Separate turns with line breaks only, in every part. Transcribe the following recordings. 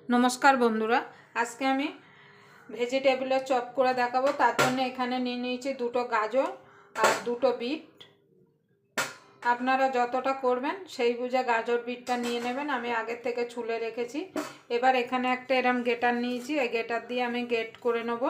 নমস্কার বন্ধুরা, আজকে আমি ভেজিটেবলের চপ করে দেখাবো। তার জন্য এখানে নিয়ে নিয়েছি দুটো গাজর আর দুটো বিট। আপনারা যতটা করবেন সেই বুঝে গাজর বিটটা নিয়ে নেবেন। আমি আগের থেকে ছুলে রেখেছি। এবার এখানে একটা এরম গ্রেটার নিয়েছি, এই গ্রেটার দিয়ে আমি গ্রেট করে নেব।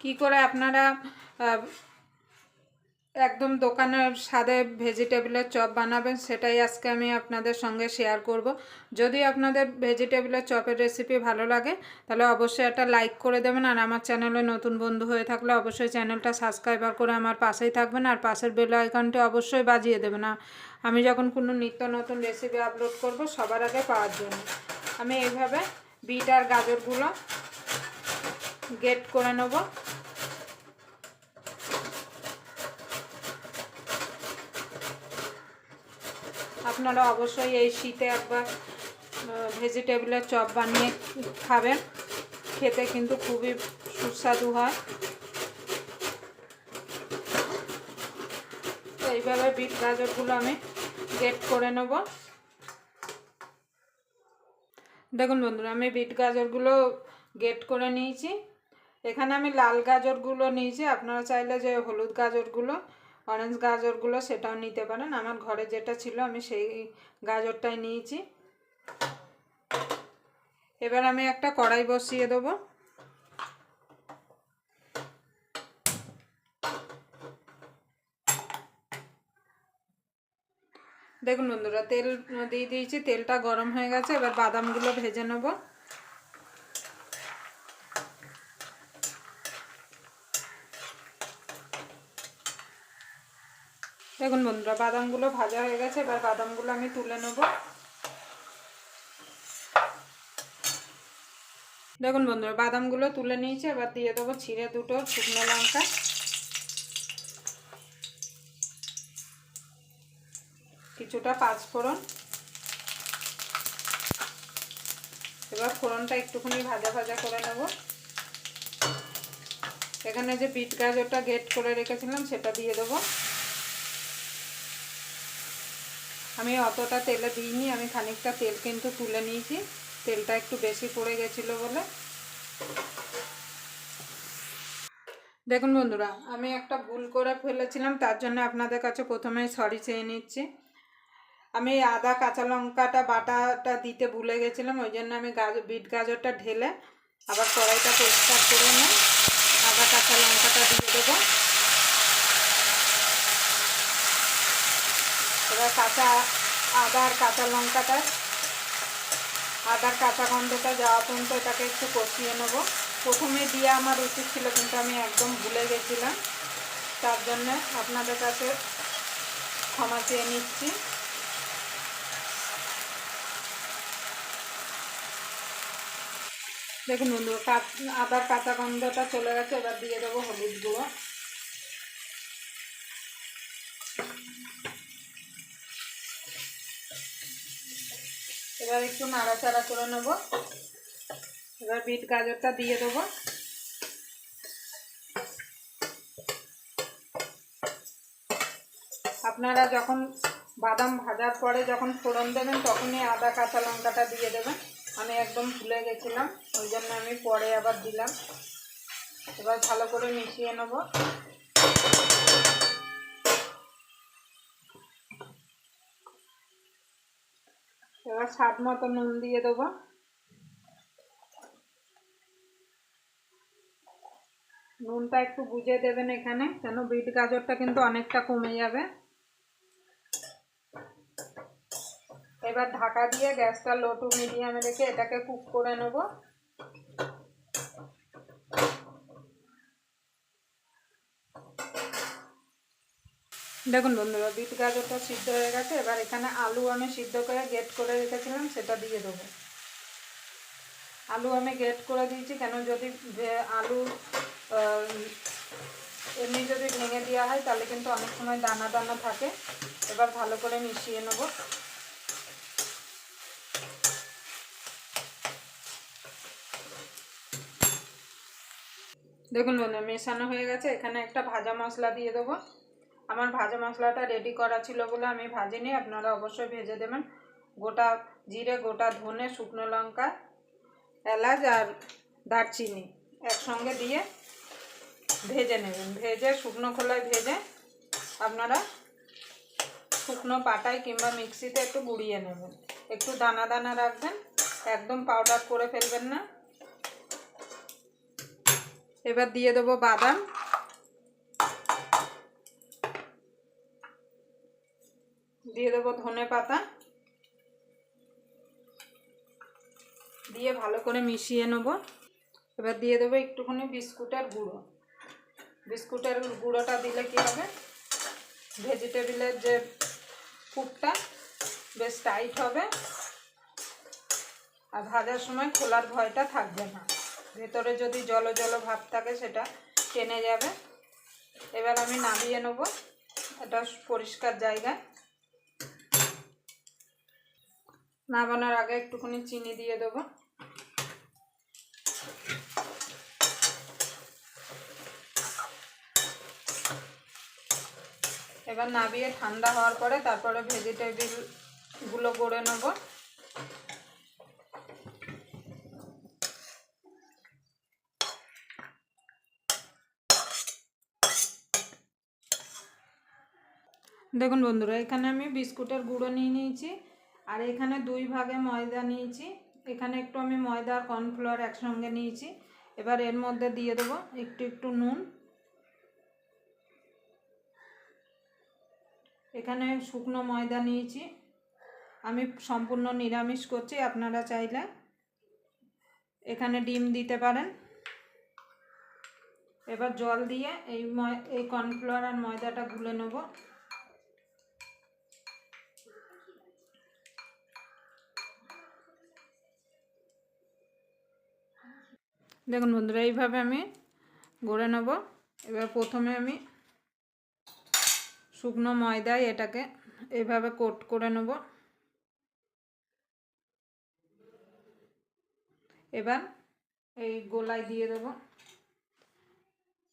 কি করে আপনারা একদম দোকানের স্বাদে ভেজিটেবলের চপ বানাবেন সেটাই আজকে আমি আপনাদের সঙ্গে শেয়ার করব। যদি আপনাদের ভেজিটেবলের চপের রেসিপি ভালো লাগে তাহলে অবশ্যই একটা লাইক করে দেবেন, আর আমার চ্যানেলে নতুন বন্ধু হয়ে থাকলে অবশ্যই চ্যানেলটা সাবস্ক্রাইব করে আমার পাশেই থাকবেন, আর পাশের বেল আইকনটি অবশ্যই বাজিয়ে দেবেন আমি যখন কোনো নিত্য নতুন রেসিপি আপলোড করব সবার আগে পাওয়ার জন্য। আমি এইভাবে বিট আর গাজরগুলো গ্রেট করে নেব। আপনারা অবশ্যই এই শীতে একবার ভেজিটেবলের চপ বানিয়ে খাবেন, খেতে কিন্তু খুবই সুস্বাদু হয়। তো এইভাবে বিট গাজরগুলো আমি গ্রেট করে নেব। দেখুন বন্ধুরা, আমি বিট গাজরগুলো গ্রেট করে নিয়েছি। এখানে আমি লাল গাজরগুলো নিয়েছি, আপনারা চাইলে যে হলুদ গাজরগুলো, অরেঞ্জ গাজরগুলো সেটাও নিতে পারেন। আমার ঘরে যেটা ছিল আমি সেই গাজরটাই নিয়েছি। এবার আমি একটা কড়াই বসিয়ে দেবো। দেখুন বন্ধুরা, তেল দিয়ে দিয়েছি, তেলটা গরম হয়ে গেছে। এবার বাদামগুলো ভেজে নেব। দেখুন বন্ধুরা, বাদামগুলো ভাজা হয়ে গেছে। এবার বাদামগুলো আমি তুলে নেব। দেখুন বন্ধুরা, বাদামগুলো তুলে নিয়েছি। এবার দিয়ে দেবো ছিঁড়ে দুটো শুকনো লঙ্কা, কিছুটা পাঁচফোড়ন। এবার ফোড়নটা একটুখানি ভাজা ভাজা করে নেব। এখানে যে বিট গাজরটা গ্রেট করে রেখেছিলাম সেটা দিয়ে দেবো। আমি অতটা তেলে দিইনি, আমি খানিকটা তেল কিন্তু তুলে নিয়েছি, তেলটা একটু বেশি পড়ে গেছিলো বলে। দেখুন বন্ধুরা, আমি একটা ভুল করে ফেলেছিলাম, তার জন্য আপনাদের কাছে প্রথমেই সরি চেয়ে নিচ্ছি। আমি আদা কাঁচা লঙ্কাটা বাটাটা দিতে ভুলে গেছিলাম, ওই জন্য আমি বিট গাজরটা ঢেলে আবার কড়াইটা পরিষ্কার করে নিয়ে আদা কাঁচা লঙ্কাটা দিয়ে দেবো। এবার আদার কাঁচা লঙ্কাটা, আদার কাঁচা গন্ধটা যাওয়া পর্যন্ত এটাকে একটু কষিয়ে নেব। প্রথমে দিয়ে আমার উচিত ছিল, কিন্তু আমি একদম ভুলে গেছিলাম, তার জন্য আপনাদের কাছে ক্ষমা চেয়ে নিচ্ছি। দেখুন বন্ধু, আদার কাঁচা গন্ধটা চলে গেছে। এবার দিয়ে দেবো হলুদ গুঁড়ো। এবার একটু নাড়াচাড়া করে নেব। এবার বিট গাজরটা দিয়ে দেবো। আপনারা যখন বাদাম ভাজার পরে যখন ফোড়ন দেবেন তখনই আদা কাঁচা লঙ্কাটা দিয়ে দেবেন। আমি একদম ভুলে গেছিলাম, ওই জন্য আমি পরে আবার দিলাম। এবার ভালো করে মিশিয়ে নেব। এবার স্বাদ মতো নুন দিয়ে দেবো। নুনটা একটু বুঝে দেবেন এখানে, কেন বিট গাজরটা কিন্তু অনেকটা কমে যাবে। এবার ঢাকা দিয়ে গ্যাসটা লো টু মিডিয়ামে রেখে এটাকে কুক করে নেব। দেখুন বন্ধুরা, বিট গাজরটা সিদ্ধ হয়ে গেছে। এবার এখানে আলু আমি সিদ্ধ করে গ্রেট করে রেখেছিলাম সেটা দিয়ে দেবো। আলু আমি গ্রেট করে দিয়েছি, কেন যদি আলু এমনি যদি ভেঙে দেওয়া হয় তাহলে কিন্তু অনেক সময় দানা দানা থাকে। এবার ভালো করে মিশিয়ে নেব। দেখুন বন্ধুরা, মেশানো হয়ে গেছে। এখানে একটা ভাজা মশলা দিয়ে দেবো। আমার ভাজা মশলাটা রেডি করা ছিল বলে আমি ভাজিনি, আপনারা অবশ্যই ভেজে দেবেন। গোটা জিরে, গোটা ধনে, শুকনো লঙ্কা, এলাচ আর দারচিনি একসঙ্গে দিয়ে ভেজে নেবেন। ভেজে শুকনো খোলায় ভেজে আপনারা শুকনো পাটায় কিংবা মিক্সিতে একটু গুঁড়িয়ে নেবেন। একটু দানা দানা রাখবেন, একদম পাউডার করে ফেলবেন না। এবার দিয়ে দেবো বাদাম, দিয়ে দেবো ধনে পাতা, দিয়ে ভালো করে মিশিয়ে নেব। এবার দিয়ে দেবো একটুখানি বিস্কুটের গুঁড়ো। বিস্কুটের গুঁড়োটা দিলে কি হবে, ভেজিটেবিলের যে পুরটা বেশ টাইট হবে আর ভাজার সময় খোলার ভয়টা থাকবে না। ভেতরে যদি জলো জলো ভাব থাকে সেটা টেনে যাবে। এবার আমি নামিয়ে নেব এটা পরিষ্কার জায়গায়। নামানোর আগে একটুখানি চিনি দিয়ে দেবো। এবার নামিয়ে ঠান্ডা হওয়ার পরে তারপরে ভেজিটেবিলগুলো গড়ে নেব। দেখুন বন্ধুরা, এখানে আমি বিস্কুটের গুঁড়ো নিয়ে নিয়েছি আর এখানে 2 ভাগে ময়দা নিয়েছি। এখানে একটু আমি ময়দা আর কর্নফ্লাওয়ার একসঙ্গে নিয়েছি। এবার এর মধ্যে দিয়ে দেবো একটু একটু নুন। এখানে শুকনো ময়দা নিয়েছি, আমি সম্পূর্ণ নিরামিষ করছি, আপনারা চাইলে এখানে ডিম দিতে পারেন। এবার জল দিয়ে এই কর্নফ্লাওয়ার আর ময়দাটা গুলে নেব। দেখুন বন্ধুরা, এইভাবে আমি গড়ে নেব। এবার প্রথমে আমি শুকনো ময়দায় এটাকে এইভাবে কোট করে নেব। এবার এই গোলায় দিয়ে দেব,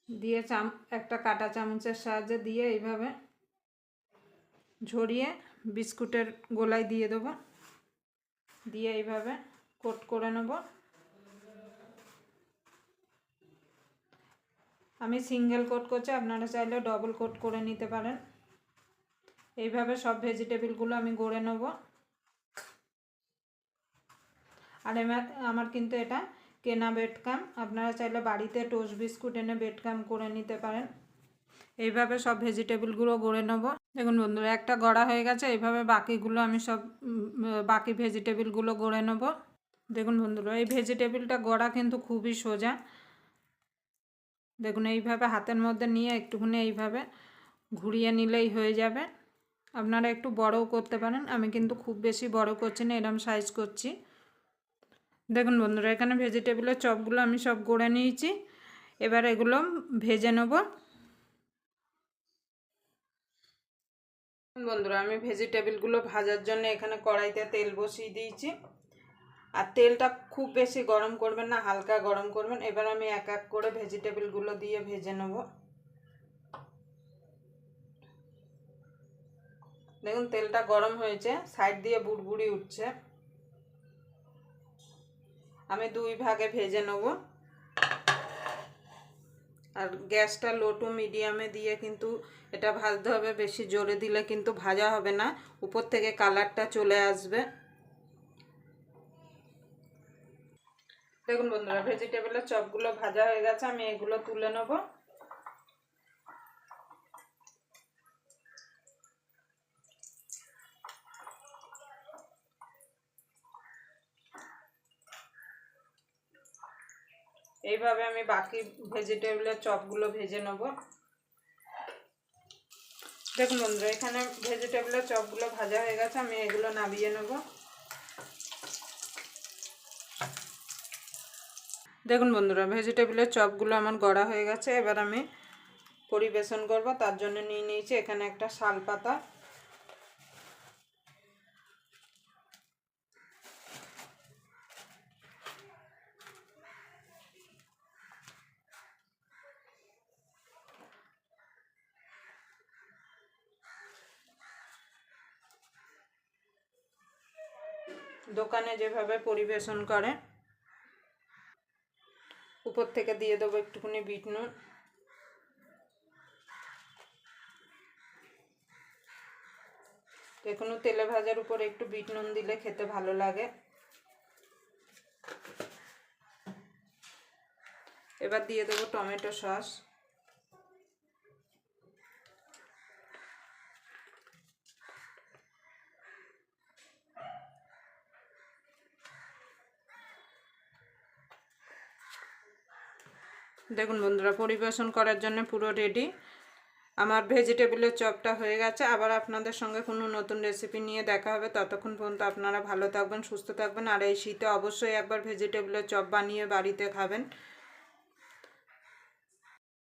দিয়ে একটা কাঁটা চামচের সাহায্যে দিয়ে এইভাবে ঝরিয়ে বিস্কুটের গোলায় দিয়ে দেবো, দিয়ে এইভাবে কোট করে নেব। আমি সিঙ্গেল কোট করছি, আপনারা চাইলে ডবল কোট করে নিতে পারেন। এইভাবে সব ভেজিটেবিলগুলো আমি গড়ে নেব। আর আমার কিন্তু এটা কেনা বেডকাম, আপনারা চাইলে বাড়িতে টোস্ট বিস্কুট এনে বেডকাম করে নিতে পারেন। এইভাবে সব ভেজিটেবিলগুলো গড়ে নেব। দেখুন বন্ধুরা, একটা গড়া হয়ে গেছে। এইভাবে বাকিগুলো আমি সব বাকি ভেজিটেবিলগুলো গড়ে নেব। দেখুন বন্ধুরা, এই ভেজিটেবিলটা গড়া কিন্তু খুবই সোজা। দেখুন এইভাবে হাতের মধ্যে নিয়ে একটুখানি এইভাবে ঘুরিয়ে নিলেই হয়ে যাবে। আপনারা একটু বড়ও করতে পারেন, আমি কিন্তু খুব বেশি বড় করছি না, এরকম সাইজ করছি। দেখুন বন্ধুরা, এখানে ভেজিটেবিলের চপগুলো আমি সব গড়ে নিয়েছি। এবার এগুলো ভেজে নেব। বন্ধুরা, আমি ভেজিটেবিলগুলো ভাজার জন্য এখানে কড়াইতে তেল বসিয়ে দিয়েছি। আর তেলটা খুব বেশি গরম করবেন না, হালকা গরম করবেন। এবার আমি এক এক করে ভেজিটেবিলগুলো দিয়ে ভেজে নেব। দেখুন তেলটা গরম হয়েছে, সাইড দিয়ে বুড়বুড়ি উঠছে। আমি 2 ভাগে ভেজে নেব। আর গ্যাসটা লো টু মিডিয়ামে দিয়ে কিন্তু এটা ভাজতে হবে, বেশি জোরে দিলে কিন্তু ভাজা হবে না, উপর থেকে কালারটা চলে আসবে। দেখুন বন্ধুরা, ভেজিটেবিলের চপগুলো ভাজা হয়ে গেছে, আমি এগুলো তুলে নেব। এইভাবে আমি বাকি ভেজিটেবিলের চপগুলো ভেজে নেব। দেখুন বন্ধুরা, এখানে ভেজিটেবিলের চপগুলো ভাজা হয়ে গেছে, আমি এগুলো নামিয়ে নেব। দেখুন বন্ধুরা, ভেজিটেবিলের চপগুলো আমার গড়া হয়ে গেছে। এবার আমি পরিবেশন করব, তার জন্য নিয়ে নিয়েছি এখানে একটা শাল পাতা। দোকানে যেভাবে পরিবেশন করে। উপর থেকে দিয়ে দেবো একটুখানি বিট নুন। কোনো তেলে ভাজার উপরে একটু বিট নুন দিলে খেতে ভালো লাগে। এবার দিয়ে দেবো টমেটো সস। দেখুন বন্ধুরা, পরিবেশন করার জন্য পুরো রেডি। আমার ভেজিটেবলের চপটা হয়ে গেছে। আবার আপনাদের সঙ্গে কোনো নতুন রেসিপি নিয়ে দেখা হবে। ততক্ষণ পর্যন্ত আপনারা ভালো থাকবেন, সুস্থ থাকবেন। আর এই শীতে অবশ্যই একবার ভেজিটেবলের চপ বানিয়ে বাড়িতে খাবেন।